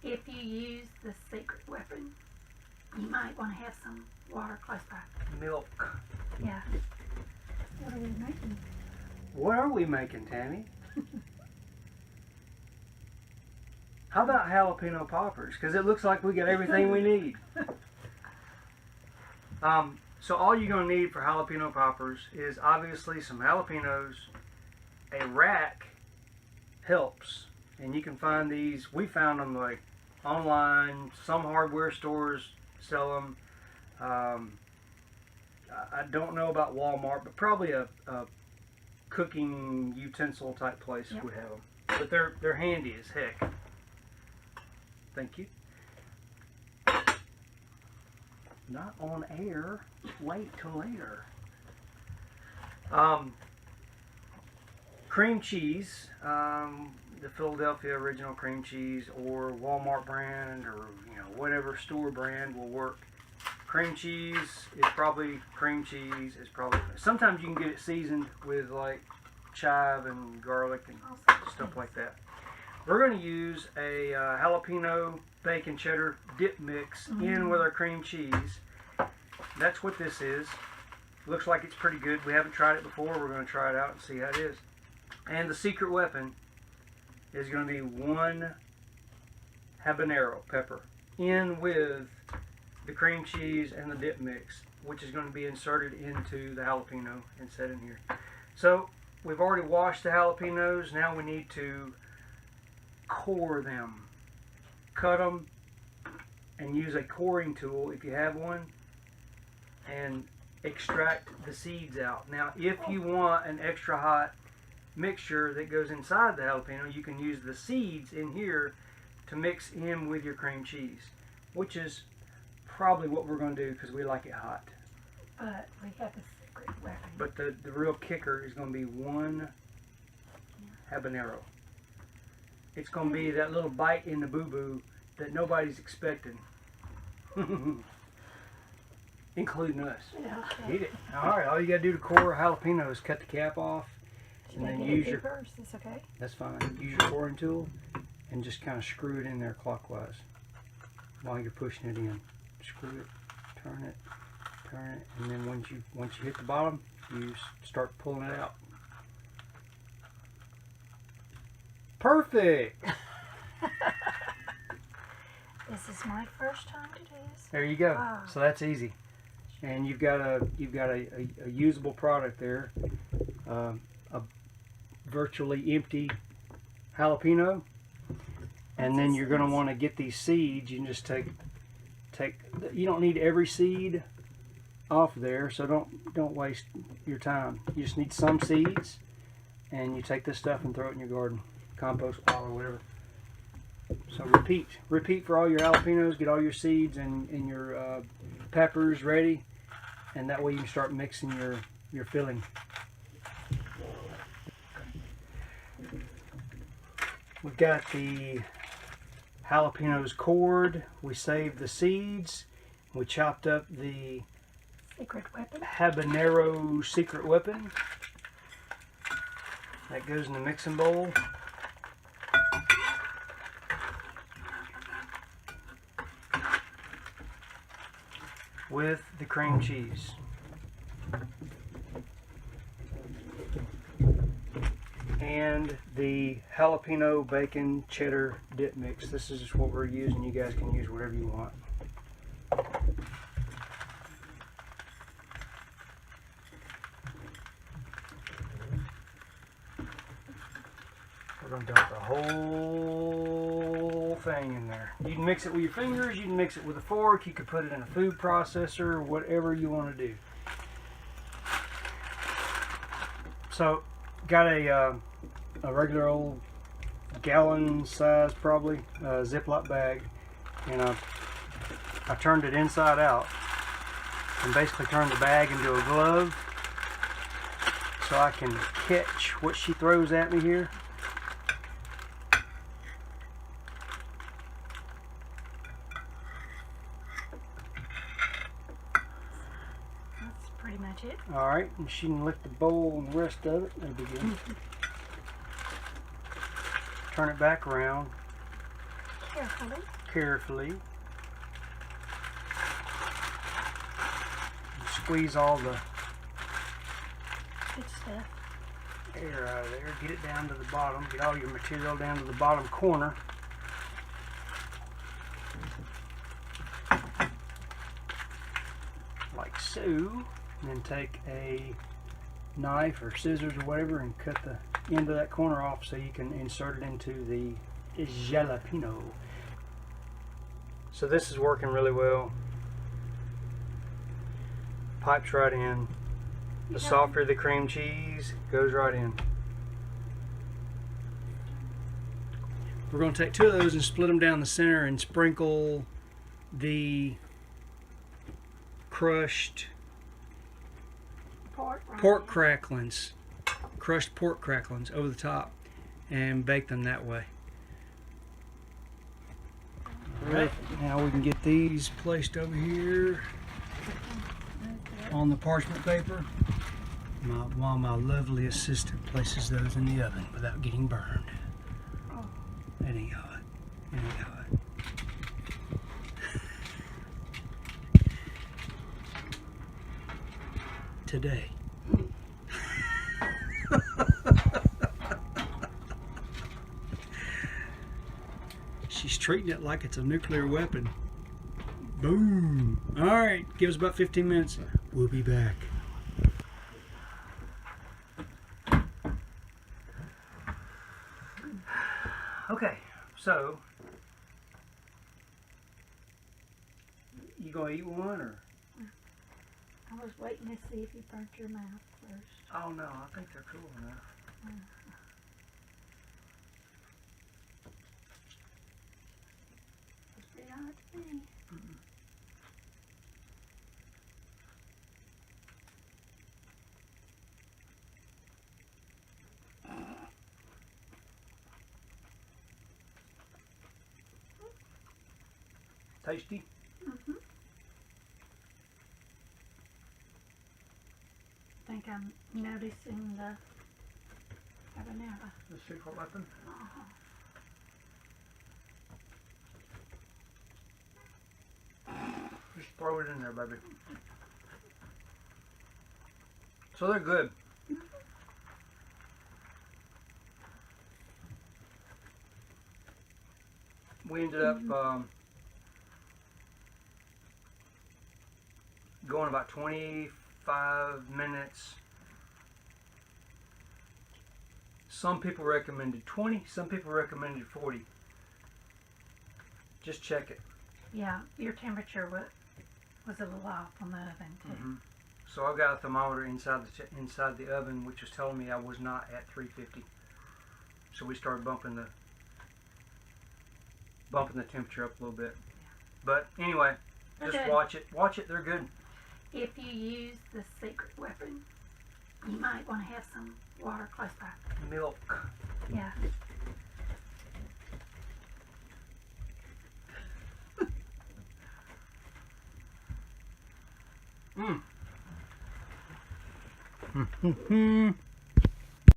If you use the secret weapon, you might want to have some water close by. Milk. Yeah. What are we making? What are we making, Tammy? How about jalapeno poppers? Because it looks like we got everything we need. So all you're going to need for jalapeno poppers is obviously some jalapenos. A rack helps. And you can find these. We found them like online. Some hardware stores sell them. I don't know about Walmart, but probably a cooking utensil type place would have them. But they're handy as heck. Thank you. Not on air. Wait till later. Cream cheese, the Philadelphia original cream cheese, or Walmart brand, or whatever store brand will work. Cream cheese is probably sometimes you can get it seasoned with like chive and garlic and stuff like that. We're going to use a jalapeno bacon cheddar dip mix in with our cream cheese. That's what this is. Looks like it's pretty good. We haven't tried it before. We're going to try it out and see how it is. And the secret weapon is going to be 1 habanero pepper in with the cream cheese and the dip mix, which is going to be inserted into the jalapeno and set in here. So we've already washed the jalapenos. Now we need to core them. Cut them and use a coring tool if you have one and extract the seeds out. Now if you want an extra hot mixture that goes inside the jalapeno, you can use the seeds in here to mix in with your cream cheese, which is probably what we're going to do because we like it hot. But we have a secret weapon. But the real kicker is going to be 1 habanero. It's going to be that little bite in the boo-boo that nobody's expecting. Including us. Yeah. Eat it. Alright, all you got to do to core a jalapeno is cut the cap off. And then use your... That's okay. That's fine. Use your coring tool and just kind of screw it in there clockwise while you're pushing it in. Screw it, turn it, and then once you hit the bottom, you start pulling it out. Perfect. This is my first time to do this. There you go. Wow. So that's easy, and you've got a usable product there, a virtually empty jalapeno, and then you're going to want to get these seeds. You can just take. You don't need every seed off there, so don't waste your time. You just need some seeds, and you take this stuff and throw it in your garden, compost pile or whatever. So repeat for all your jalapenos. Get all your seeds and your peppers ready, and that way you can start mixing your filling. We've got the jalapenos cored. We saved the seeds. We chopped up the secret weapon. Habanero secret weapon. That goes in the mixing bowl. With the cream cheese. And the jalapeno bacon cheddar dip mix. This is just what we're using. You guys can use whatever you want. We're going to dump the whole thing in there. You can mix it with your fingers, you can mix it with a fork, you could put it in a food processor, whatever you want to do. So, got a regular old gallon size probably Ziploc bag, and I turned it inside out and basically turned the bag into a glove so I can catch what she throws at me here. That's pretty much it. Alright, and she can lick the bowl and the rest of it. That'll be good. Turn it back around. Carefully. carefully. Squeeze all the Good stuff. air out of there. Get it down to the bottom. Get all your material down to the bottom corner. Like so. And then take a knife or scissors or whatever and cut the end of that corner off so you can insert it into the jalapeno. So this is working really well. Pipes right in. The softer the cream cheese goes right in. We're going to take 2 of those and split them down the center and sprinkle the crushed pork cracklings, crushed pork cracklings over the top and bake them that way. Alright, now we can get these placed over here on the parchment paper while my lovely assistant places those in the oven without getting burned. Oh. Anyhow, today. She's treating it like it's a nuclear weapon. Boom. Alright, give us about 15 minutes. We'll be back. Okay, so you gonna eat one or? I was waiting to see if you burnt your mouth first. Oh no, I think they're cool enough. It's pretty hot to me. Tasty? Mm-hmm. I think I'm noticing the habanero. The secret weapon? Uh-huh. Just throw it in there, baby. So they're good. We ended up going about 25 minutes. Some people recommended 20, some people recommended 40. Just check it. Yeah, your temperature was a little off on the oven too. So I got a thermometer inside the oven, which was telling me I was not at 350. So we started bumping the temperature up a little bit. But anyway, They're just good. watch it. They're good. If you use the secret weapon, you might want to have some water close by. Milk. Yeah. Mm.